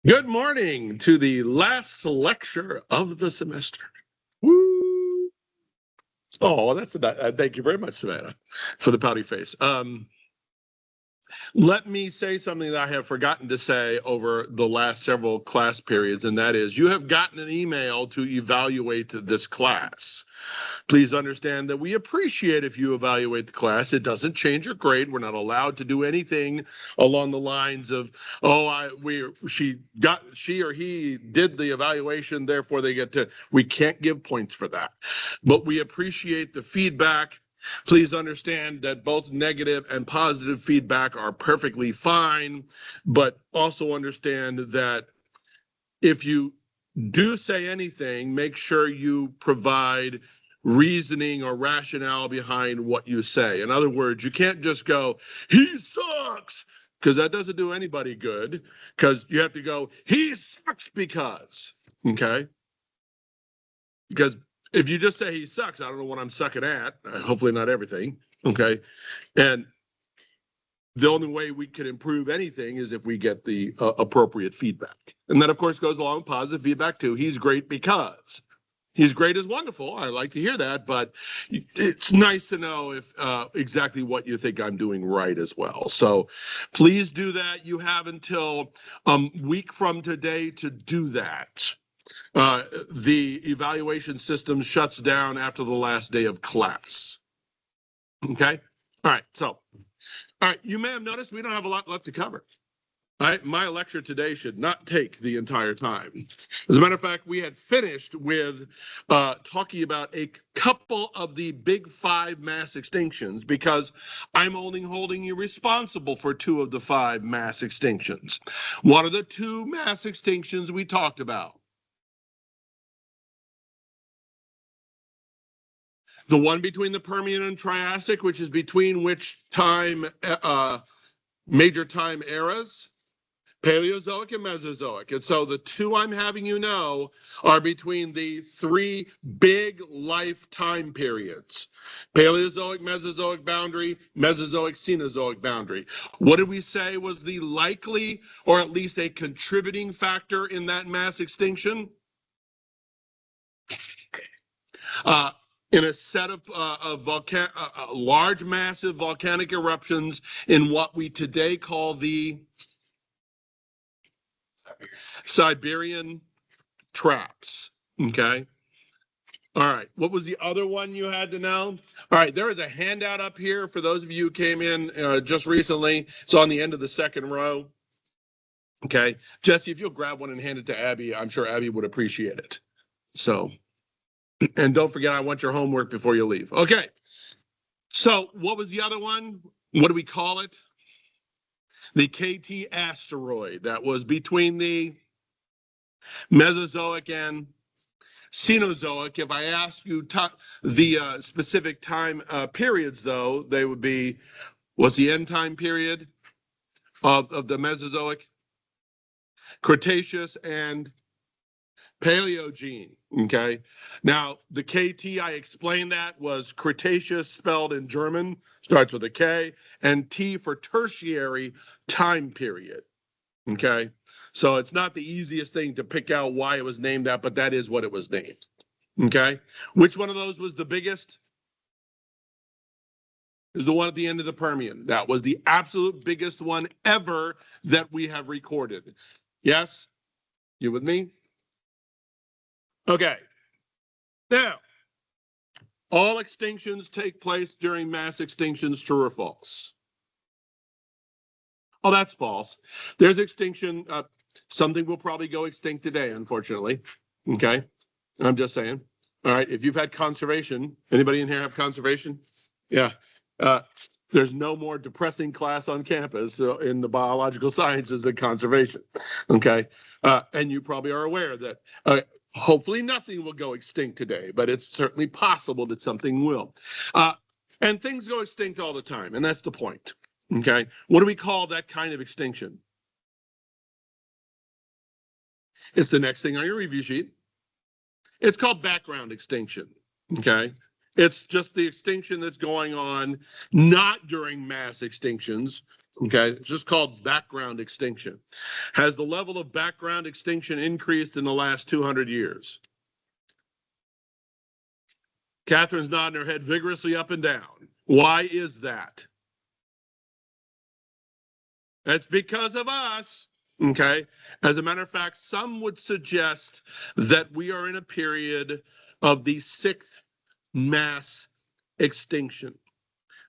Good morning to the last lecture of the semester. Woo! Oh, thank you very much, Savannah, for the pouty face. Let me say something that I have forgotten to say over the last several class periods, and that is you have gotten an email to evaluate this class. Please understand that we appreciate if you evaluate the class. It doesn't change your grade. We're not allowed to do anything along the lines of, she or he did the evaluation, therefore they get to. We can't give points for that. But we appreciate the feedback. Please understand that both negative and positive feedback are perfectly fine, but also understand that if you do say anything, make sure you provide reasoning or rationale behind what you say. In other words, you can't just go, he sucks, because that doesn't do anybody good, because you have to go, he sucks because, okay? Because if you just say he sucks, I don't know what I'm sucking at, hopefully not everything, okay? And the only way we can improve anything is if we get the appropriate feedback. And that, of course, goes along with positive feedback too. He's great because. He's great is wonderful. I like to hear that, but it's nice to know if exactly what you think I'm doing right as well. So please do that. You have until a week from today to do that. The evaluation system shuts down after the last day of class. Okay? All right. So, all right. You may have noticed we don't have a lot left to cover. My lecture today should not take the entire time. As a matter of fact, we had finished with talking about a couple of the big 5 mass extinctions because I'm only holding you responsible for 2 of the 5 mass extinctions. What are the 2 mass extinctions we talked about? The one between the Permian and Triassic, which is between which time, major time eras? Paleozoic and Mesozoic. And so the 2 I'm having you know are between the 3 big life time periods. Paleozoic, Mesozoic boundary, Mesozoic, Cenozoic boundary. What did we say was the likely or at least a contributing factor in that mass extinction? Uh, in a set of large, massive volcanic eruptions in what we today call the Siberian traps. Okay. All right. What was the other one you had to know? All right. There is a handout up here for those of you who came in just recently. It's on the end of the second row. Okay. Jesse, if you'll grab one and hand it to Abby, I'm sure Abby would appreciate it. So, and don't forget, I want your homework before you leave. Okay. So, what was the other one? What do we call it? The KT asteroid that was between the Mesozoic and Cenozoic. If I ask you the specific time periods, though, they would be, what's the end time period of the Mesozoic? Cretaceous and Paleogene. Okay. Now, the KT, I explained that was Cretaceous spelled in German, starts with a K, and T for tertiary time period. Okay. So it's not the easiest thing to pick out why it was named that, but that is what it was named. Okay. Which one of those was the biggest? Is the one at the end of the Permian. That was the absolute biggest one ever that we have recorded. Yes? You with me? Okay. Now, all extinctions take place during mass extinctions, true or false? Oh, that's false. There's extinction. Something will probably go extinct today, unfortunately. Okay. I'm just saying. All right. If you've had conservation, anybody in here have conservation? Yeah. Uh, there's no more depressing class on campus in the biological sciences than conservation. Okay. And you probably are aware that hopefully nothing will go extinct today, but it's certainly possible that something will. And things go extinct all the time, and that's the point. Okay. What do we call that kind of extinction? It's the next thing on your review sheet. It's called background extinction. Okay. It's just the extinction that's going on, not during mass extinctions. Okay, it's just called background extinction. Has the level of background extinction increased in the last 200 years? Catherine's nodding her head vigorously up and down. Why is that? That's because of us. Okay. As a matter of fact, some would suggest that we are in a period of the sixth mass extinction,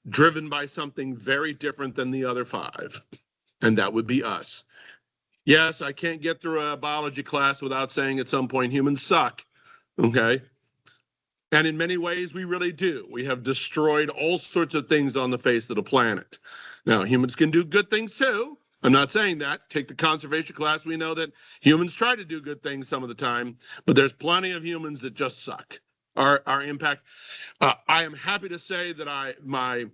driven by something very different than the other five, and that would be us. Yes, I can't get through a biology class without saying at some point humans suck. Okay. And in many ways, we really do. We have destroyed all sorts of things on the face of the planet. Now, humans can do good things too. I'm not saying that. Take the conservation class. We know that humans try to do good things some of the time, but there's plenty of humans that just suck. Our impact. I am happy to say that I'm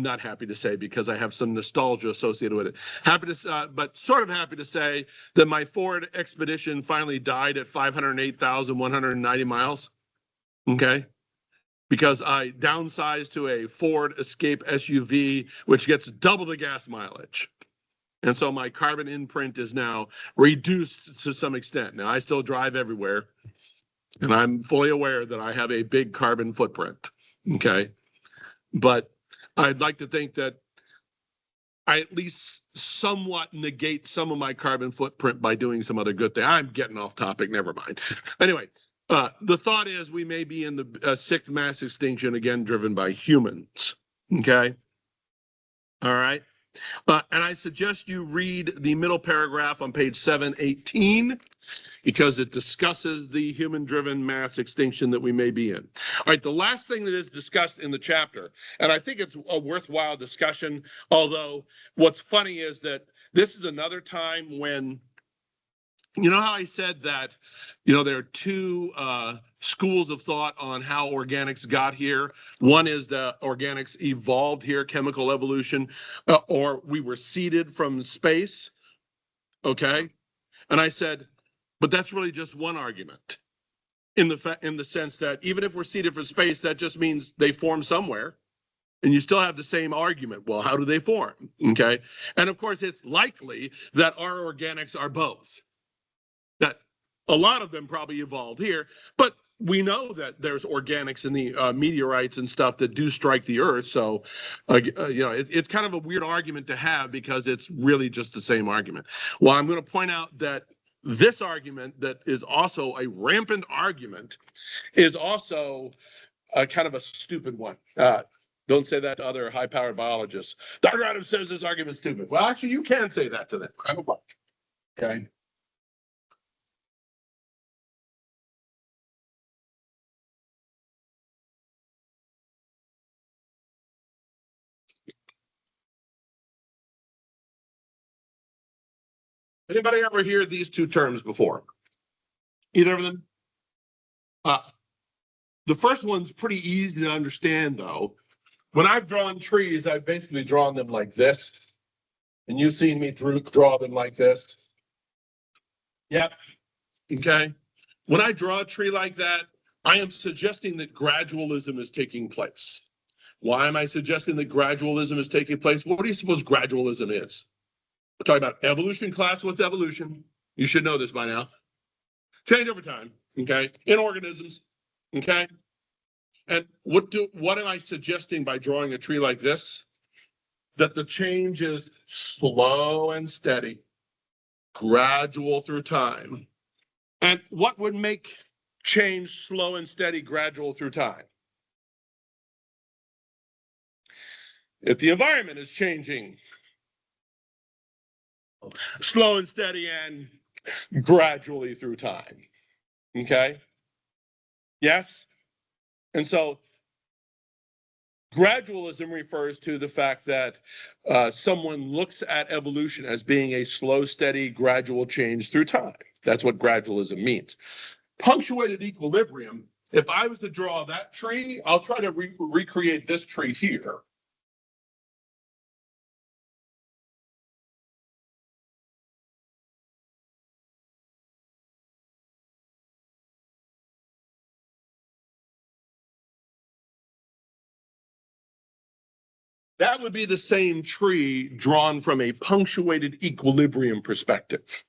not happy to say because I have some nostalgia associated with it. But sort of happy to say that my Ford Expedition finally died at 508,190 miles. Okay. Because I downsized to a Ford Escape SUV, which gets double the gas mileage. And so my carbon imprint is now reduced to some extent. Now, I still drive everywhere, and I'm fully aware that I have a big carbon footprint. Okay. But I'd like to think that I at least somewhat negate some of my carbon footprint by doing some other good thing. I'm getting off topic. Never mind. Anyway, the thought is we may be in the sixth mass extinction, again, driven by humans. Okay. All right. And I suggest you read the middle paragraph on page 718 because it discusses the human-driven mass extinction that we may be in. All right, the last thing that is discussed in the chapter, and I think it's a worthwhile discussion, although what's funny is that this is another time when, you know how I said that, there are two schools of thought on how organics got here. One is that organics evolved here, chemical evolution, or we were seeded from space. Okay. And I said, but that's really just one argument in the sense that even if we're seeded from space, that just means they form somewhere. And you still have the same argument. Well, how do they form? Okay. And of course, it's likely that our organics are both. That a lot of them probably evolved here, but we know that there's organics in the meteorites and stuff that do strike the earth. So, it's kind of a weird argument to have because it's really just the same argument. Well, I'm going to point out that this argument that is also a rampant argument is also a kind of a stupid one. Don't say that to other high-powered biologists. Dr. Adams says this argument's stupid. Well, actually, you can say that to them. Okay. Anybody ever hear these two terms before? Either of them? Uh, the first one's pretty easy to understand, though. When I've drawn trees, I've basically drawn them like this. And you've seen me draw them like this. Yep. Okay. When I draw a tree like that, I am suggesting that gradualism is taking place. Why am I suggesting that gradualism is taking place? What do you suppose gradualism is? We're talking about evolution class. What's evolution? You should know this by now. Change over time, okay, in organisms, okay? And what am I suggesting by drawing a tree like this? That the change is slow and steady, gradual through time. And what would make change slow and steady, gradual through time? If the environment is changing slow and steady and gradually through time, okay? Yes? And so gradualism refers to the fact that someone looks at evolution as being a slow, steady, gradual change through time. That's what gradualism means. Punctuated equilibrium, if I was to draw that tree, I'll try to recreate this tree here. That would be the same tree drawn from a punctuated equilibrium perspective.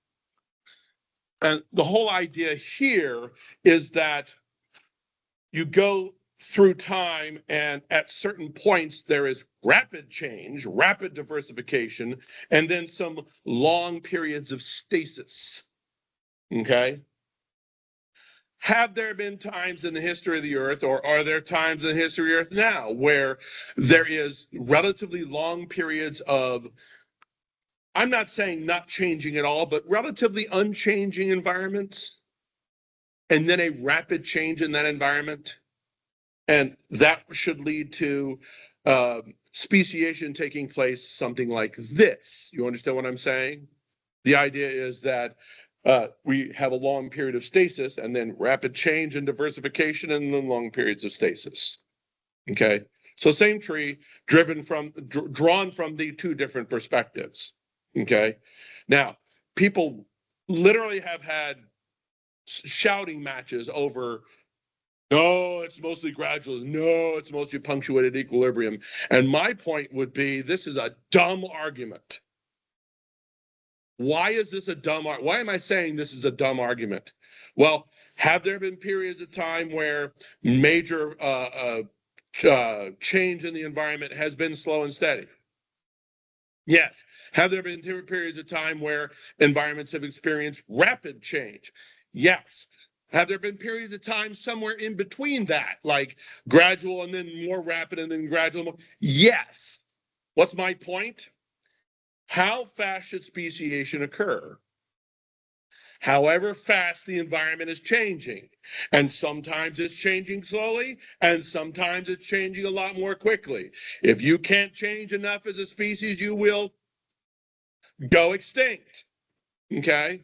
And the whole idea here is that you go through time, and at certain points, there is rapid change, rapid diversification, and then some long periods of stasis. Okay? Have there been times in the history of the earth, or are there times in the history of the earth now, where there is relatively long periods of, I'm not saying not changing at all, but relatively unchanging environments, and then a rapid change in that environment? And that should lead to speciation taking place something like this. You understand what I'm saying? The idea is that we have a long period of stasis, and then rapid change and diversification, and then long periods of stasis. Okay, so same tree drawn from the two different perspectives. Okay, now people literally have had shouting matches over, no, it's mostly gradual, no, it's mostly punctuated equilibrium. And my point would be, this is a dumb argument. Why is this a dumb? Why am I saying this is a dumb argument? Well, have there been periods of time where major change in the environment has been slow and steady? Yes. Have there been periods of time where environments have experienced rapid change? Yes. Have there been periods of time somewhere in between that, like gradual and then more rapid and then gradual? Yes. What's my point? How fast should speciation occur? However fast the environment is changing. And sometimes it's changing slowly, and sometimes it's changing a lot more quickly. If you can't change enough as a species, you will go extinct. Okay?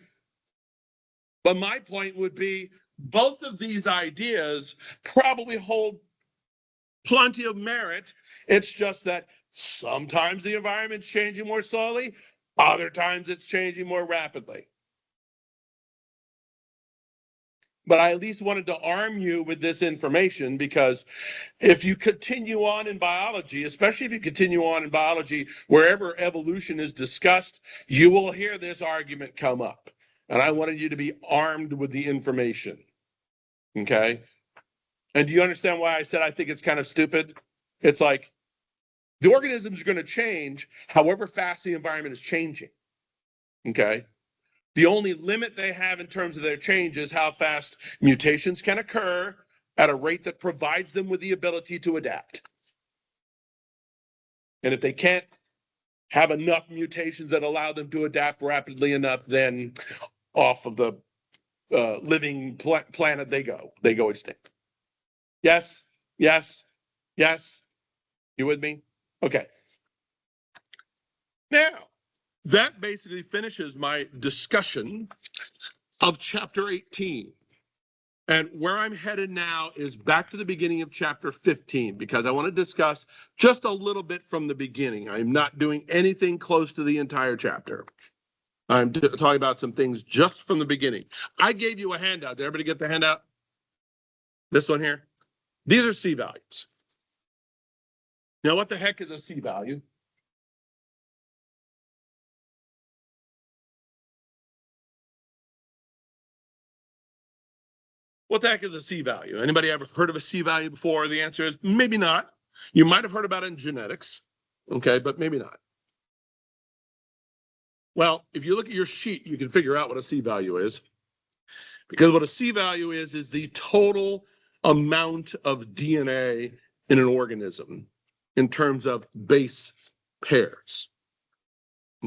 But my point would be, both of these ideas probably hold plenty of merit. It's just that sometimes the environment's changing more slowly, other times it's changing more rapidly. But I at least wanted to arm you with this information, because if you continue on in biology, especially if you continue on in biology, wherever evolution is discussed, you will hear this argument come up. And I wanted you to be armed with the information. Okay? And do you understand why I said I think it's kind of stupid? It's like, the organisms are going to change however fast the environment is changing. Okay? The only limit they have in terms of their change is how fast mutations can occur at a rate that provides them with the ability to adapt. And if they can't have enough mutations that allow them to adapt rapidly enough, then off of the living planet they go extinct. Yes, yes, yes. You with me? Okay. Now, that basically finishes my discussion of chapter 18. And where I'm headed now is back to the beginning of chapter 15, because I want to discuss just a little bit from the beginning. I'm not doing anything close to the entire chapter. I'm talking about some things just from the beginning. I gave you a handout. Did everybody get the handout? This one here? These are C values. Now, what the heck is a C value? What the heck is a C value? Anybody ever heard of a C value before? The answer is maybe not. You might have heard about it in genetics, okay, but maybe not. Well, if you look at your sheet, you can figure out what a C value is. Because what a C value is the total amount of DNA in an organism in terms of base pairs.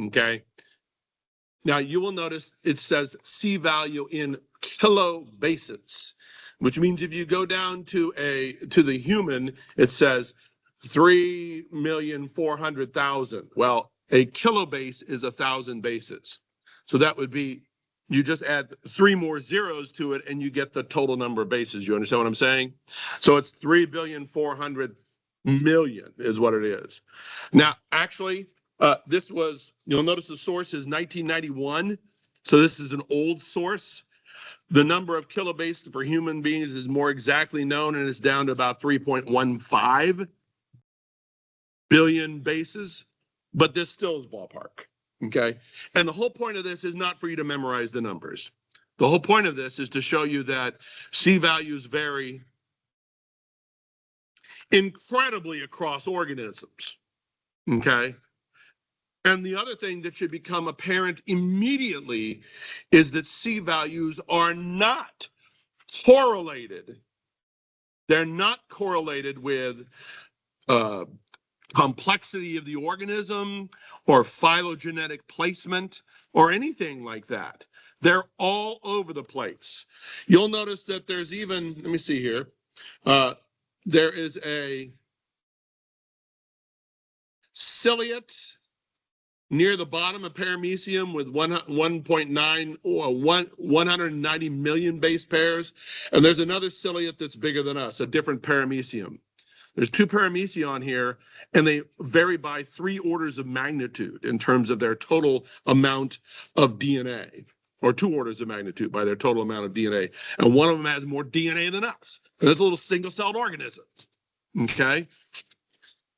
Okay. Now you will notice it says C value in kilobases, which means if you go down to the human, it says 3,400,000. Well, a kilobase is 1,000 bases. So that would be, you just add 3 more zeros to it and you get the total number of bases. You understand what I'm saying? So it's 3,400,000,000 is what it is. Now, actually, this was, you'll notice the source is 1991. So this is an old source. The number of kilobases for human beings is more exactly known, and it's down to about 3.15. billion bases, but this still is ballpark. Okay. And the whole point of this is not for you to memorize the numbers. The whole point of this is to show you that C values vary incredibly across organisms. Okay. And the other thing that should become apparent immediately is that C values are not correlated. They're not correlated with complexity of the organism or phylogenetic placement or anything like that. They're all over the place. You'll notice that there's even, let me see here, there is a ciliate near the bottom of Paramecium with 1.9 or 190 million base pairs. And there's another ciliate that's bigger than us, a different Paramecium. There's two Paramecium here, and they vary by 3 orders of magnitude in terms of their total amount of DNA, or 2 orders of magnitude by their total amount of DNA. And one of them has more DNA than us. And that's a little single-celled organism. Okay?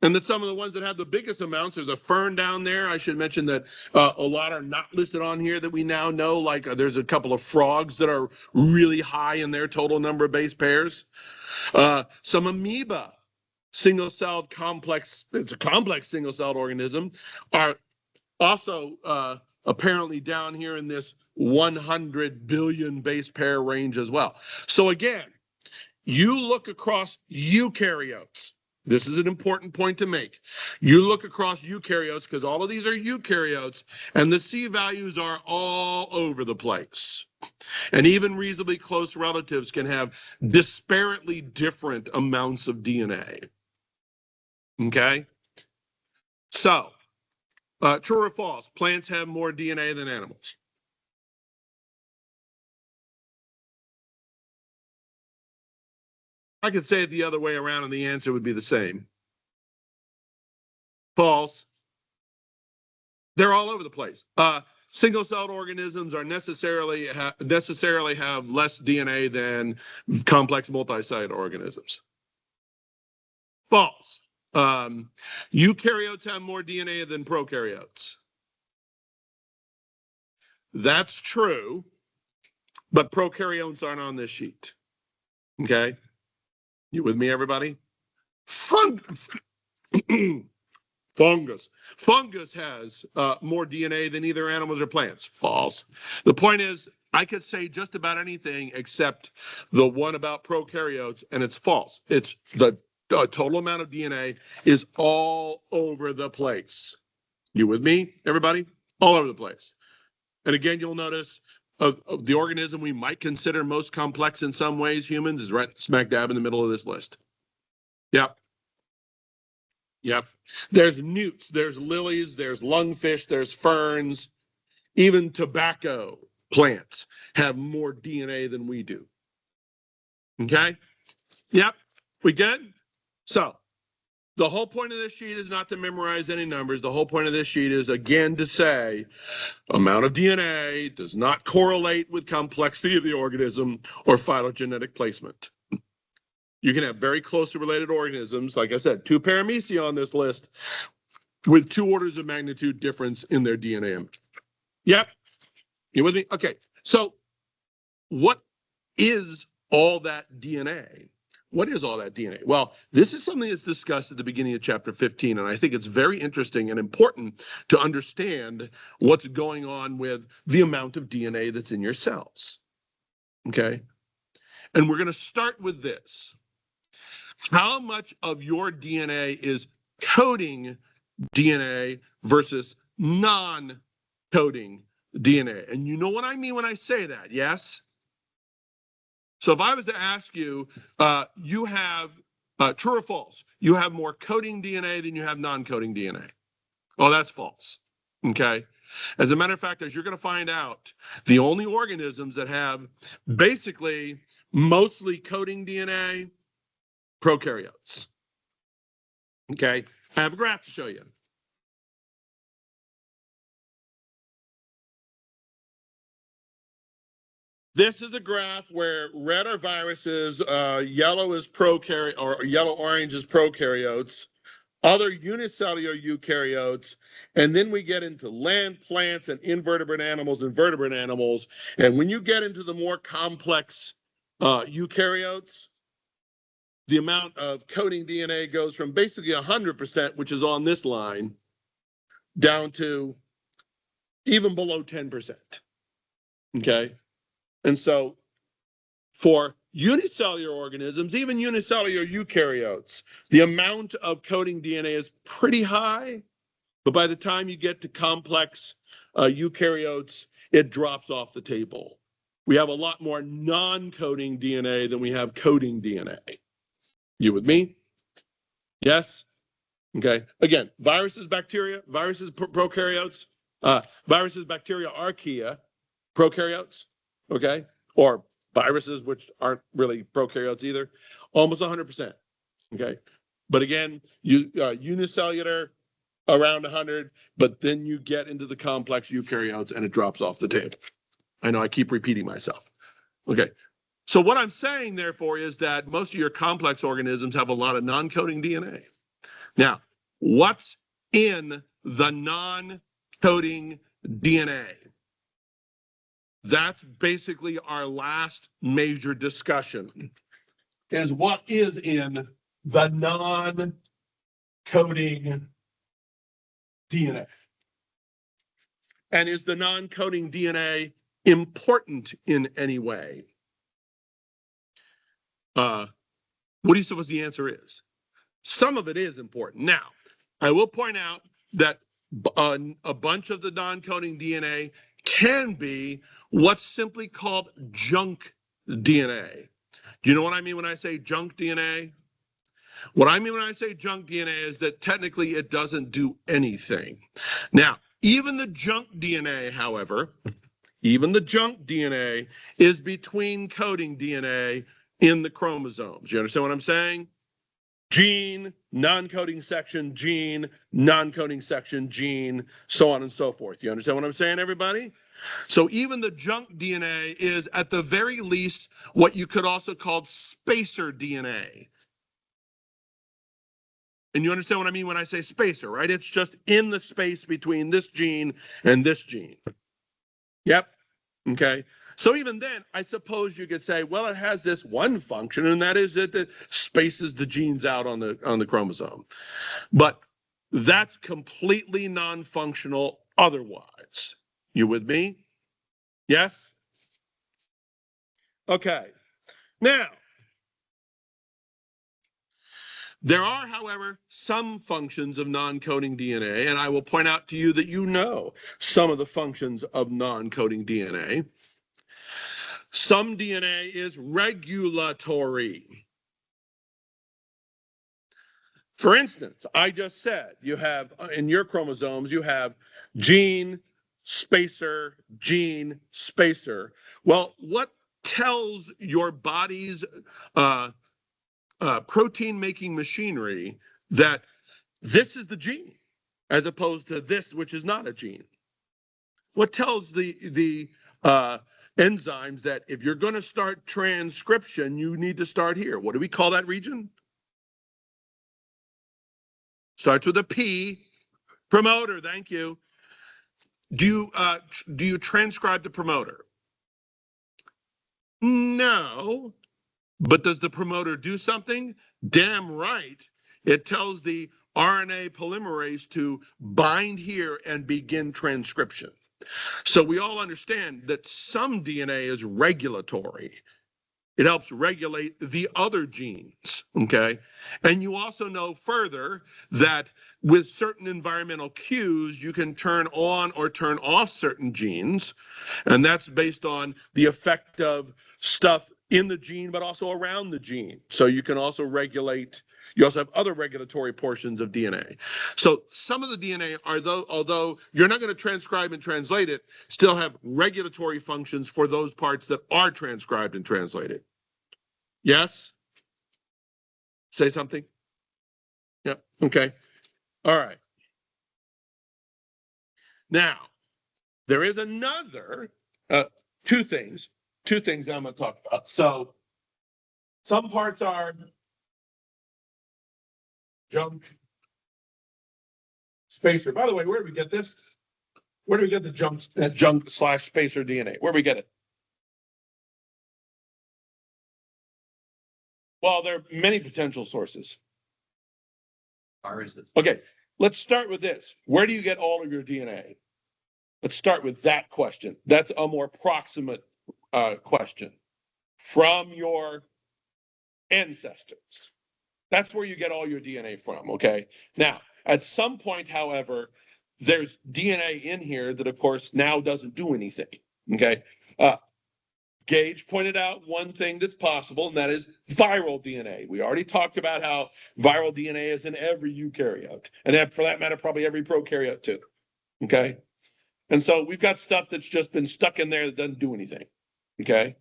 And then some of the ones that have the biggest amounts, there's a fern down there. I should mention that a lot are not listed on here that we now know. Like there's a couple of frogs that are really high in their total number of base pairs. Some amoeba, single-celled complex, it's a complex single-celled organism, are also apparently down here in this 100 billion base pair range as well. So again, you look across eukaryotes. This is an important point to make. You look across eukaryotes, because all of these are eukaryotes, and the C values are all over the place. And even reasonably close relatives can have disparately different amounts of DNA. Okay? So, true or false? Plants have more DNA than animals. I could say it the other way around and the answer would be the same. False. They're all over the place. Single-celled organisms are necessarily have less DNA than complex multi-celled organisms. False. Eukaryotes have more DNA than prokaryotes. That's true, but prokaryotes aren't on this sheet. Okay? You with me, everybody? Fungus. Fungus has more DNA than either animals or plants. False. The point is, I could say just about anything except the one about prokaryotes, and it's false. It's the total amount of DNA is all over the place. You with me, everybody? All over the place. And again, you'll notice of the organism we might consider most complex in some ways, humans, is right smack dab in the middle of this list. Yep. Yep. There's newts, there's lilies, there's lungfish, there's ferns, even tobacco plants have more DNA than we do. Okay? Yep. We good? So, the whole point of this sheet is not to memorize any numbers. The whole point of this sheet is, again, to say amount of DNA does not correlate with complexity of the organism or phylogenetic placement. You can have very closely related organisms, like I said, 2 Paramecium on this list, with 2 orders of magnitude difference in their DNA. Yep. You with me? Okay. So what is all that DNA? What is all that DNA? Well, this is something that's discussed at the beginning of chapter 15, and I think it's very interesting and important to understand what's going on with the amount of DNA that's in your cells. Okay? And we're going to start with this. How much of your DNA is coding DNA versus non-coding DNA? And you know what I mean when I say that, yes? So if I was to ask you, you have, true or false, you have more coding DNA than you have non-coding DNA. Oh, that's false, okay? As a matter of fact, as you're gonna find out, the only organisms that have basically mostly coding DNA, prokaryotes, okay? I have a graph to show you. This is a graph where red are viruses, yellow is prokaryote, or yellow-orange is prokaryotes. other unicellular eukaryotes, and then we get into land plants and invertebrate animals and vertebrate animals. And when you get into the more complex eukaryotes, the amount of coding DNA goes from basically 100%, which is on this line, down to even below 10%. Okay? And so for unicellular organisms, even unicellular eukaryotes, the amount of coding DNA is pretty high, but by the time you get to complex eukaryotes, it drops off the table. We have a lot more non-coding DNA than we have coding DNA. You with me? Yes? Okay. Again, viruses, bacteria, viruses, prokaryotes, viruses, bacteria, archaea, prokaryotes, okay? Or viruses, which aren't really prokaryotes either, almost 100%, okay? But again, unicellular, around 100, but then you get into the complex eukaryotes and it drops off the table. I know I keep repeating myself. Okay. So what I'm saying, therefore, is that most of your complex organisms have a lot of non-coding DNA. Now, what's in the non-coding DNA? That's basically our last major discussion, is what is in the non-coding DNA. And is the non-coding DNA important in any way? What do you suppose the answer is? Some of it is important. Now, I will point out that a bunch of the non-coding DNA can be what's simply called junk DNA. Do you know what I mean when I say junk DNA? What I mean when I say junk DNA is that technically it doesn't do anything. Now, even the junk DNA, however, even the junk DNA is between coding DNA in the chromosomes. You understand what I'm saying? Gene, non-coding section, gene, non-coding section, gene, so on and so forth. You understand what I'm saying, everybody? So even the junk DNA is at the very least what you could also call spacer DNA. And you understand what I mean when I say spacer, right? It's just in the space between this gene and this gene. Yep. Okay. So even then, I suppose you could say, well, it has this one function, and that is that it spaces the genes out on the chromosome. But that's completely non-functional otherwise. You with me? Yes? Okay. Now, there are, however, some functions of non-coding DNA, and I will point out to you that you know some of the functions of non-coding DNA. Some DNA is regulatory. For instance, I just said you have, in your chromosomes, you have gene, spacer, gene, spacer. Well, what tells your body's protein-making machinery that this is the gene, as opposed to this, which is not a gene? What tells the enzymes that if you're going to start transcription, you need to start here? What do we call that region? Starts with a P. Promoter. Thank you. Do you transcribe the promoter? No. But does the promoter do something? Damn right. It tells the RNA polymerase to bind here and begin transcription. So we all understand that some DNA is regulatory. It helps regulate the other genes, okay? And you also know further that with certain environmental cues, you can turn on or turn off certain genes, and that's based on the effect of stuff in the gene, but also around the gene. So you can also regulate, you also have other regulatory portions of DNA. So some of the DNA are, although you're not going to transcribe and translate it, still have regulatory functions for those parts that are transcribed and translated. Yes? Say something? Yep. Okay. All right. Now, there is another, two things I'm going to talk about. So some parts are junk, spacer. By the way, where do we get this? Where do we get the junk/spacer DNA? Where do we get it? Well, there are many potential sources. Viruses. Okay, let's start with this. Where do you get all of your DNA? Let's start with that question. That's a more proximate question. From your ancestors. That's where you get all your DNA from, okay? Now, at some point, however, there's DNA in here that, of course, now doesn't do anything, okay? Gage pointed out one thing that's possible, and that is viral DNA. We already talked about how viral DNA is in every eukaryote, and for that matter, probably every prokaryote too, okay? And so we've got stuff that's just been stuck in there that doesn't do anything, okay?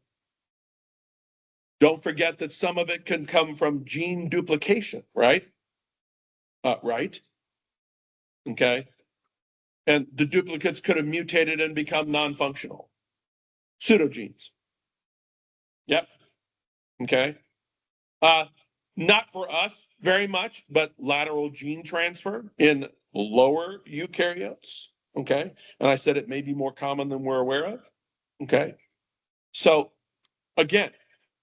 Don't forget that some of it can come from gene duplication, right? Right? Okay. And the duplicates could have mutated and become non-functional. Pseudogenes. Yep. Okay. Not for us very much, but lateral gene transfer in lower eukaryotes. Okay. And I said it may be more common than we're aware of. Okay. So again,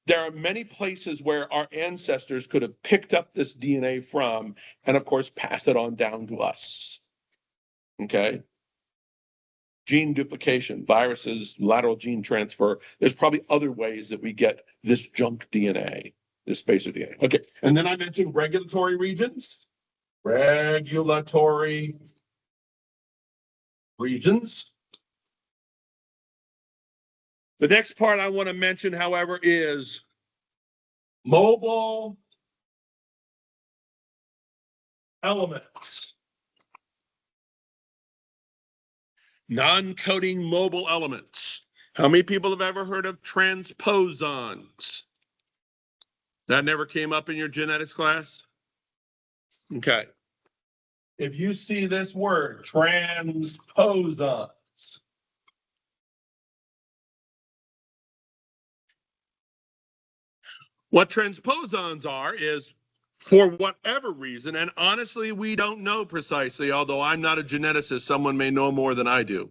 there are many places where our ancestors could have picked up this DNA from and, of course, passed it on down to us. Okay? Gene duplication, viruses, lateral gene transfer. There's probably other ways that we get this junk DNA, this spacer DNA. Okay, and then I mentioned regulatory regions. Regulatory regions. The next part I want to mention, however, is mobile elements. Non-coding mobile elements. How many people have ever heard of transposons? That never came up in your genetics class? Okay. If you see this word, transposons, what transposons are is, for whatever reason, and honestly, we don't know precisely, although I'm not a geneticist, someone may know more than I do.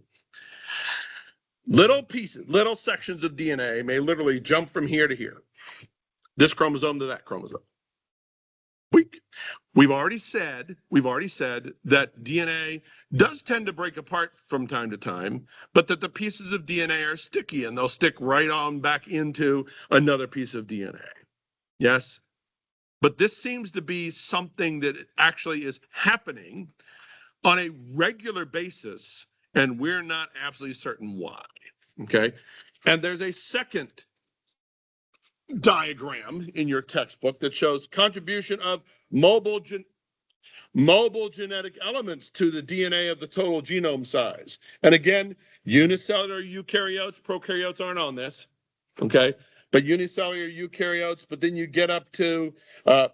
Little pieces, little sections of DNA may literally jump from here to here. This chromosome to that chromosome. We've already said that DNA does tend to break apart from time to time, but that the pieces of DNA are sticky and they'll stick right on back into another piece of DNA. Yes? But this seems to be something that actually is happening on a regular basis, and we're not absolutely certain why. Okay? And there's a second diagram in your textbook that shows contribution of mobile genetic elements to the DNA of the total genome size. And again, unicellular eukaryotes, prokaryotes aren't on this, okay? But unicellular eukaryotes, but then you get up to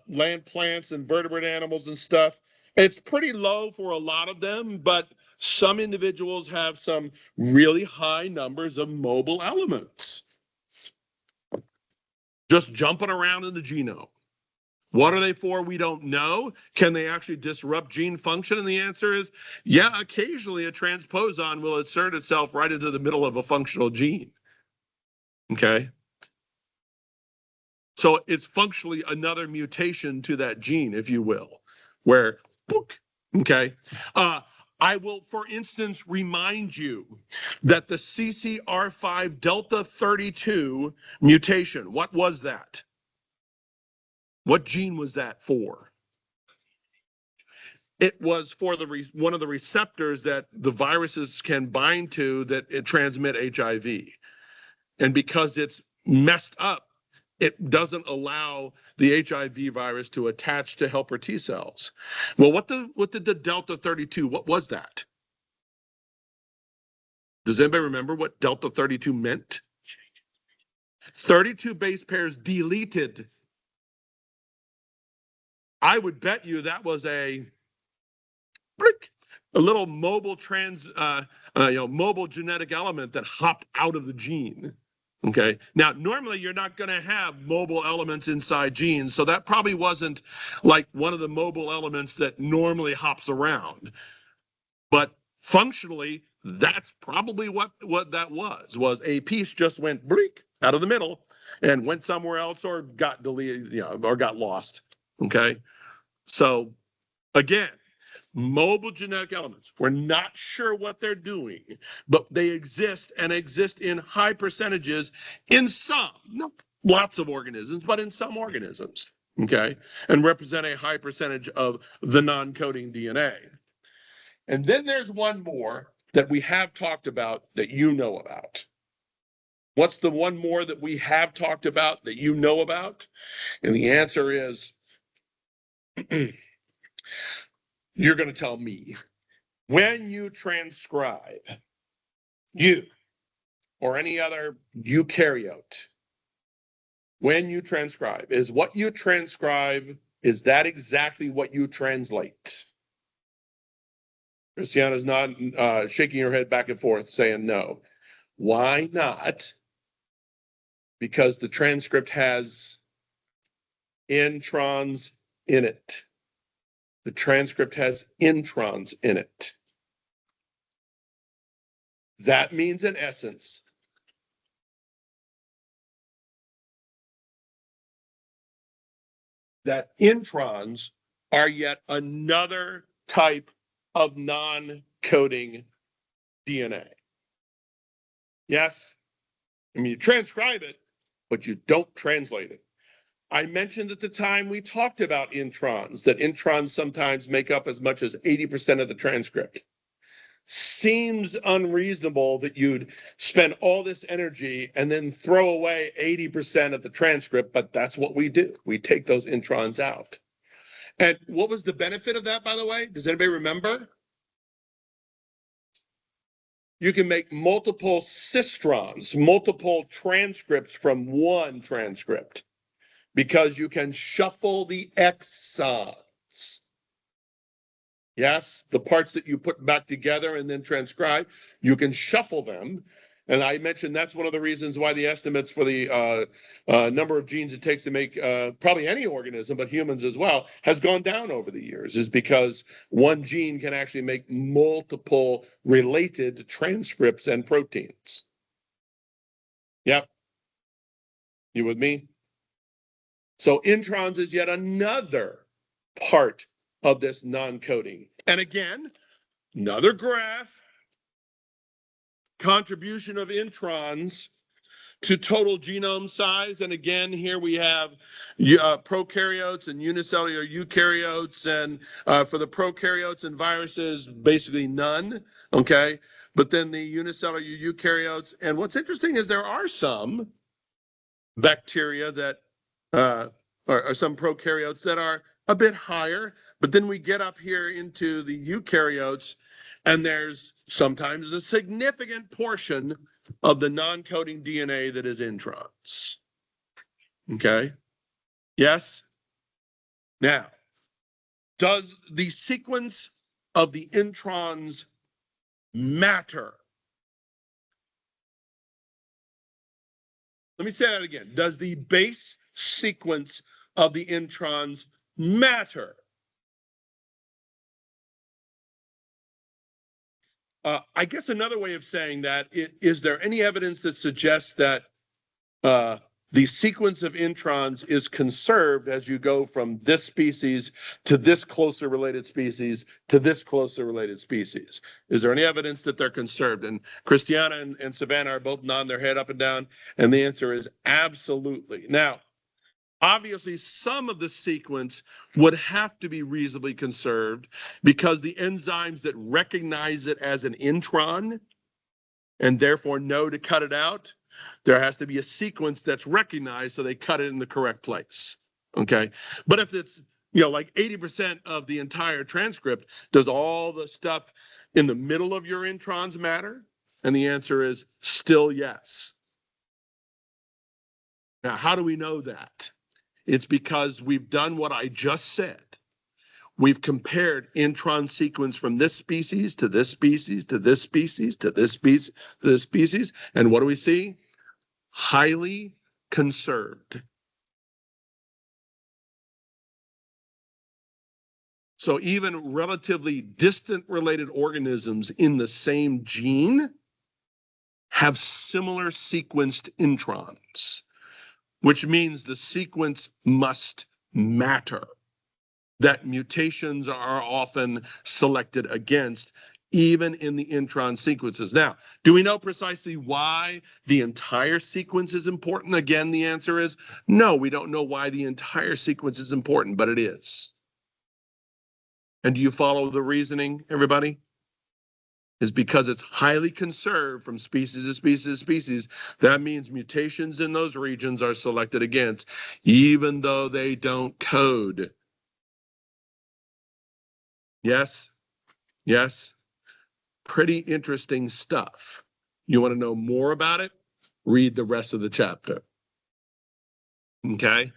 land plants and vertebrate animals and stuff. It's pretty low for a lot of them, but some individuals have some really high numbers of mobile elements just jumping around in the genome. What are they for? We don't know. Can they actually disrupt gene function? And the answer is, yeah, occasionally a transposon will insert itself right into the middle of a functional gene. Okay? So it's functionally another mutation to that gene, if you will, where, book, okay? I will, for instance, remind you that the CCR5 delta 32 mutation, what was that? What gene was that for? It was for one of the receptors that the viruses can bind to that it transmit HIV. And because it's messed up, it doesn't allow the HIV virus to attach to helper T cells. Well, what did the delta 32, what was that? Does anybody remember what delta 32 meant? 32 base pairs deleted. I would bet you that was a little mobile mobile genetic element that hopped out of the gene. Okay. Now, normally you're not going to have mobile elements inside genes, so that probably wasn't like one of the mobile elements that normally hops around. But functionally, that's probably what that was a piece just went bleak out of the middle and went somewhere else or got deleted, or got lost. Okay. So again, mobile genetic elements, we're not sure what they're doing, but they exist and exist in high percentages in some, not lots of organisms, but in some organisms. Okay. And represent a high percentage of the non-coding DNA. And then there's one more that we have talked about that you know about. What's the one more that we have talked about that you know about? And the answer is you're going to tell me. When you transcribe, you or any other eukaryote, when you transcribe, is what you transcribe, is that exactly what you translate? Christiana's not shaking her head back and forth saying no. Why not? Because the transcript has introns in it. The transcript has introns in it. That means, in essence, that introns are yet another type of non-coding DNA. Yes? I mean, you transcribe it, but you don't translate it. I mentioned at the time we talked about introns, that introns sometimes make up as much as 80% of the transcript. Seems unreasonable that you'd spend all this energy and then throw away 80% of the transcript, but that's what we do. We take those introns out. And what was the benefit of that, by the way? Does anybody remember? You can make multiple cistrons, multiple transcripts from one transcript, because you can shuffle the exons. Yes, the parts that you put back together and then transcribe, you can shuffle them. And I mentioned that's one of the reasons why the estimates for the number of genes it takes to make probably any organism, but humans as well, has gone down over the years, is because one gene can actually make multiple related transcripts and proteins. Yep. You with me? So introns is yet another part of this non-coding. And again, another graph, contribution of introns to total genome size. And again, here we have prokaryotes and unicellular eukaryotes. And for the prokaryotes and viruses, basically none, okay? But then the unicellular eukaryotes. And what's interesting is there are some bacteria that, or some prokaryotes that are a bit higher, but then we get up here into the eukaryotes, and there's sometimes a significant portion of the non-coding DNA that is introns. Okay? Yes? Now, does the sequence of the introns matter? Let me say that again. Does the base sequence of the introns matter? I guess another way of saying that, is there any evidence that suggests that the sequence of introns is conserved as you go from this species to this closer related species to this closer related species? Is there any evidence that they're conserved? And Christiana and Savannah are both nodding their head up and down, and the answer is absolutely. Now, obviously, some of the sequence would have to be reasonably conserved because the enzymes that recognize it as an intron and therefore know to cut it out, there has to be a sequence that's recognized so they cut it in the correct place. Okay. But if it's, like 80% of the entire transcript, does all the stuff in the middle of your introns matter? And the answer is still yes. Now, how do we know that? It's because we've done what I just said. We've compared intron sequence from this species to this species to this species to this species to this species. And what do we see? Highly conserved. So even relatively distant related organisms in the same gene have similar sequenced introns, which means the sequence must matter. That mutations are often selected against, even in the intron sequences. Now, do we know precisely why the entire sequence is important? Again, the answer is no, we don't know why the entire sequence is important, but it is. And do you follow the reasoning, everybody? Is because it's highly conserved from species to species to species. That means mutations in those regions are selected against, even though they don't code. Yes? Yes? Pretty interesting stuff. You want to know more about it? Read the rest of the chapter. Okay?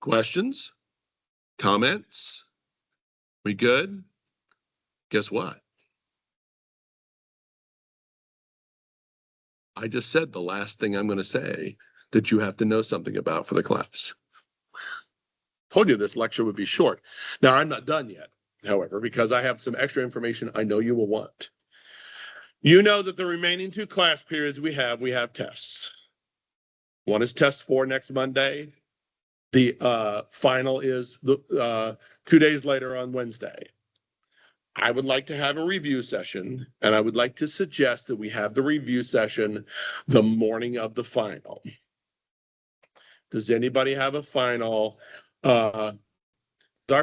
Questions? Comments? We good? Guess what? I just said the last thing I'm going to say that you have to know something about for the class. Told you this lecture would be short. Now, I'm not done yet, however, because I have some extra information I know you will want. You know that the remaining 2 class periods we have tests. One is test 4 next Monday. The final is 2 days later on Wednesday. I would like to have a review session, and I would like to suggest that we have the review session the morning of the final. Does anybody have a final? Our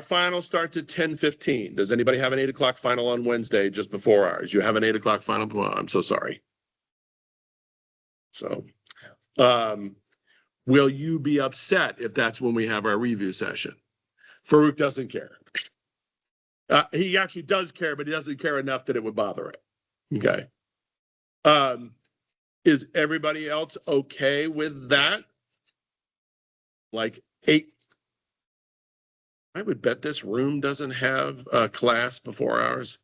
final starts at 10:15. Does anybody have an 8 o'clock final on Wednesday just before ours? You have an 8 o'clock final? Well, I'm so sorry. So, will you be upset if that's when we have our review session? Farouk doesn't care. He actually does care, but he doesn't care enough that it would bother him. Okay. Is everybody else okay with that? Like 8. I would bet this room doesn't have a class before ours.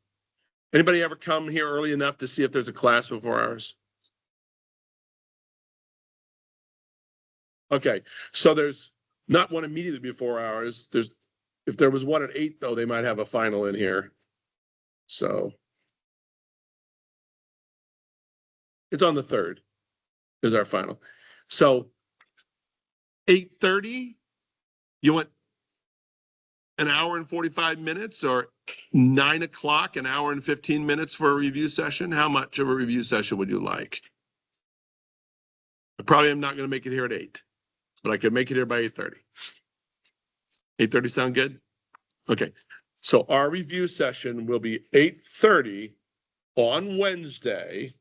Anybody ever come here early enough to see if there's a class before ours? Okay, so there's not one immediately before ours. If there was one at 8, though, they might have a final in here. So it's on the 3rd is our final. So 8:30, you want an hour and 45 minutes, or 9 o'clock, an hour and 15 minutes for a review session? How much of a review session would you like? I probably am not going to make it here at 8, but I could make it here by 8:30. 8:30 sound good? Okay. So our review session will be 8:30 on Wednesday,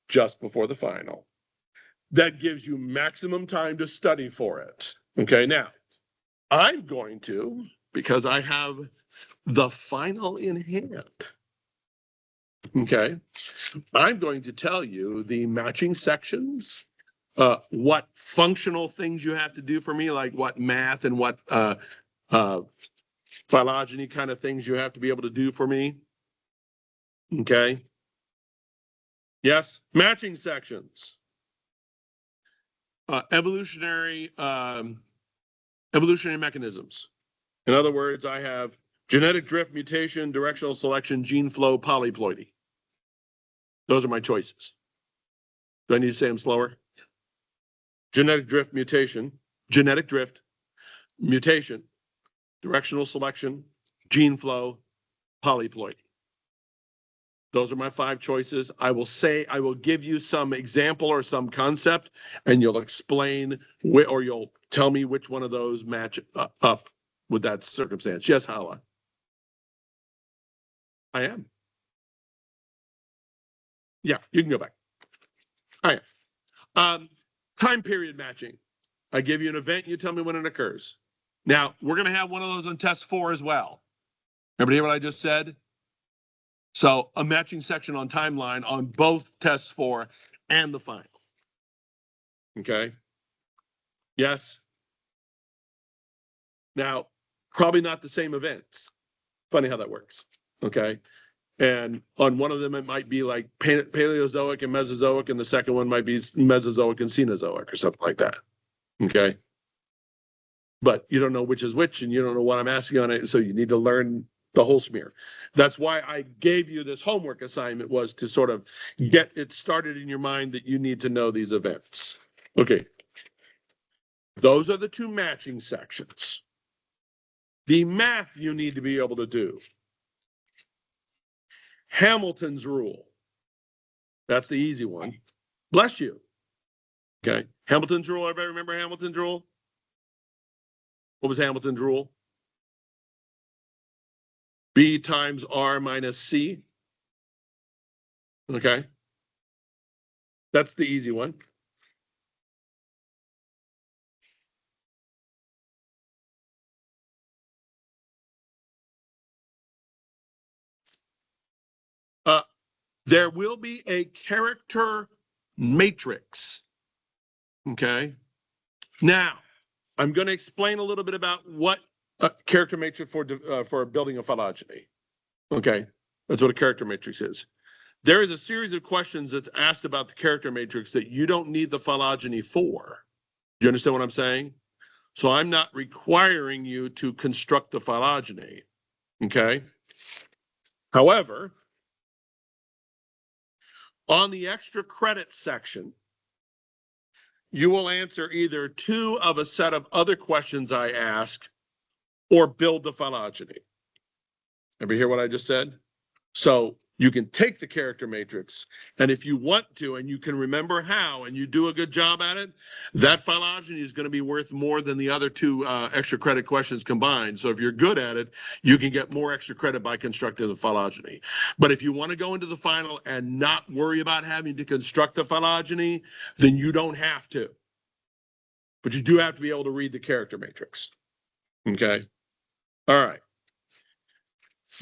just before the final. That gives you maximum time to study for it. Okay, now I'm going to, because I have the final in hand. Okay, I'm going to tell you the matching sections, what functional things you have to do for me, like what math and what phylogeny kind of things you have to be able to do for me. Okay. Yes, matching sections. Evolutionary mechanisms. In other words, I have genetic drift, mutation, directional selection, gene flow, polyploidy. Those are my choices. Do I need to say them slower? Genetic drift, mutation, directional selection, gene flow, polyploidy. Those are my 5 choices. I will give you some example or some concept, and you'll explain or you'll tell me which one of those match up with that circumstance. Yes, Hala. I am. Yeah, you can go back. I am. Time period matching. I give you an event, you tell me when it occurs. Now, we're going to have one of those on test 4 as well. Everybody hear what I just said? So a matching section on timeline on both test 4 and the final. Okay. Yes. Now, probably not the same events. Funny how that works. Okay. And on one of them, it might be like Paleozoic and Mesozoic, and the second one might be Mesozoic and Cenozoic or something like that. Okay. but you don't know which is which, and you don't know what I'm asking on it, so you need to learn the whole smear. That's why I gave you this homework assignment, was to sort of get it started in your mind that you need to know these events. Okay. Those are the two matching sections. The math you need to be able to do. Hamilton's rule. That's the easy one. Bless you. Okay. Hamilton's rule. Everybody remember Hamilton's rule? What was Hamilton's rule? B times R minus C. Okay. That's the easy one. There will be a character matrix. Okay. Now, I'm going to explain a little bit about what a character matrix for building a phylogeny. Okay. That's what a character matrix is. There is a series of questions that's asked about the character matrix that you don't need the phylogeny for. Do you understand what I'm saying? So I'm not requiring you to construct the phylogeny. Okay. However, on the extra credit section, you will answer either two of a set of other questions I ask or build the phylogeny. Ever hear what I just said? So you can take the character matrix, and if you want to, and you can remember how, and you do a good job at it, that phylogeny is going to be worth more than the other two extra credit questions combined. So if you're good at it, you can get more extra credit by constructing the phylogeny. But if you want to go into the final and not worry about having to construct the phylogeny, then you don't have to. But you do have to be able to read the character matrix. Okay? All right.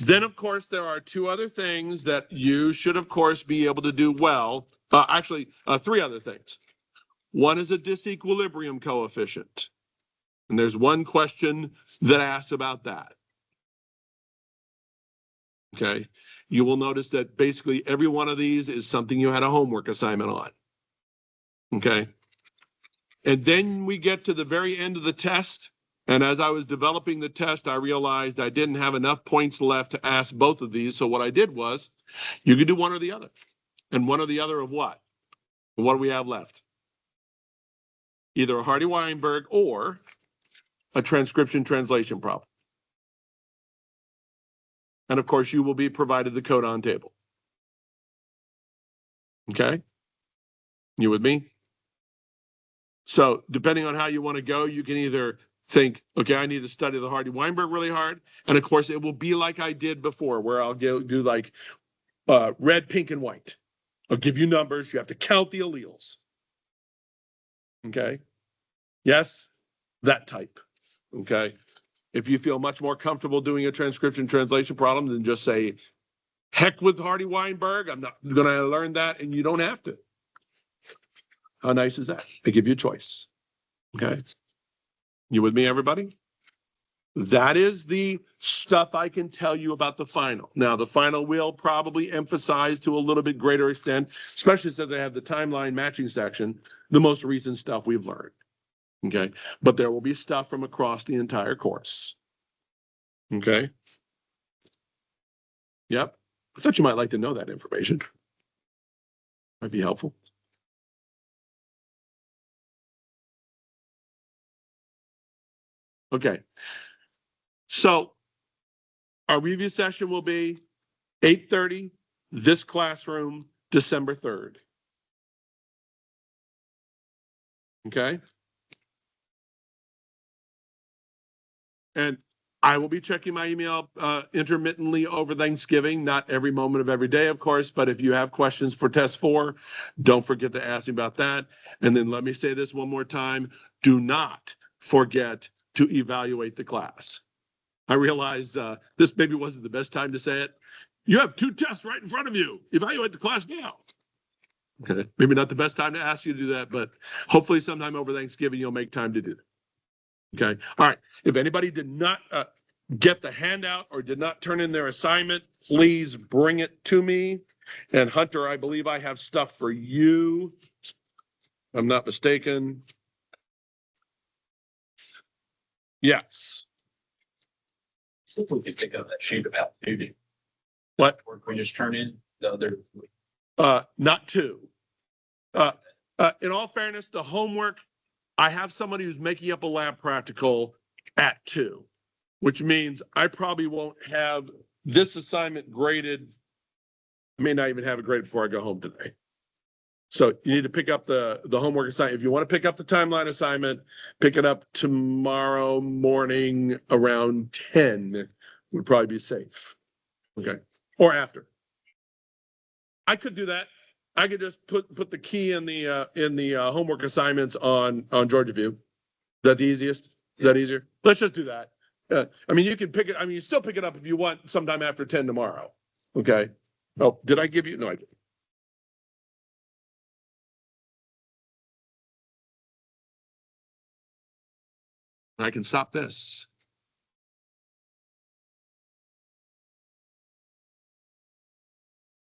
Then, of course, there are two other things that you should, of course, be able to do well. Three other things. One is a disequilibrium coefficient. And there's one question that asks about that. Okay. You will notice that basically every one of these is something you had a homework assignment on. Okay. And then we get to the very end of the test. And as I was developing the test, I realized I didn't have enough points left to ask both of these. So what I did was, you could do one or the other. And one or the other of what? What do we have left? Either a Hardy-Weinberg or a transcription translation problem. And of course, you will be provided the codon table. Okay? You with me? So depending on how you want to go, you can either think, okay, I need to study the Hardy-Weinberg really hard. And of course, it will be like I did before, where I'll do like red, pink, and white. I'll give you numbers. You have to count the alleles. Okay? Yes? That type. Okay? If you feel much more comfortable doing a transcription translation problem, then just say, heck with Hardy-Weinberg. I'm not going to learn that, and you don't have to. How nice is that? I give you a choice. Okay? You with me, everybody? That is the stuff I can tell you about the final. Now, the final will probably emphasize to a little bit greater extent, especially since they have the timeline matching section, the most recent stuff we've learned. Okay? But there will be stuff from across the entire course. Okay? Yep. I thought you might like to know that information. Might be helpful. Okay. So our review session will be 8:30, this classroom, December 3rd. Okay? And I will be checking my email intermittently over Thanksgiving, not every moment of every day, of course, but if you have questions for test 4, don't forget to ask me about that. And then let me say this one more time. Do not forget to evaluate the class. I realize this maybe wasn't the best time to say it. You have 2 tests right in front of you. Evaluate the class now. Okay. Maybe not the best time to ask you to do that, but hopefully sometime over Thanksgiving, you'll make time to do that. Okay. All right. If anybody did not get the handout or did not turn in their assignment, please bring it to me. And Hunter, I believe I have stuff for you. If I'm not mistaken. Yes. See if we can pick up that sheet about duty. What? Work we just turn in the other. Not two. In all fairness, the homework, I have somebody who's making up a lab practical at 2, which means I probably won't have this assignment graded. I may not even have it graded before I go home today. So you need to pick up the homework assignment. If you want to pick up the timeline assignment, pick it up tomorrow morning around 10 would probably be safe. Okay. Or after. I could do that. I could just put the key in the homework assignments on Georgia View. Is that the easiest? Is that easier? Let's just do that. I mean, you can pick it. I mean, you still pick it up if you want sometime after 10 tomorrow. Okay. Oh, did I give you? No, I didn't. I can stop this.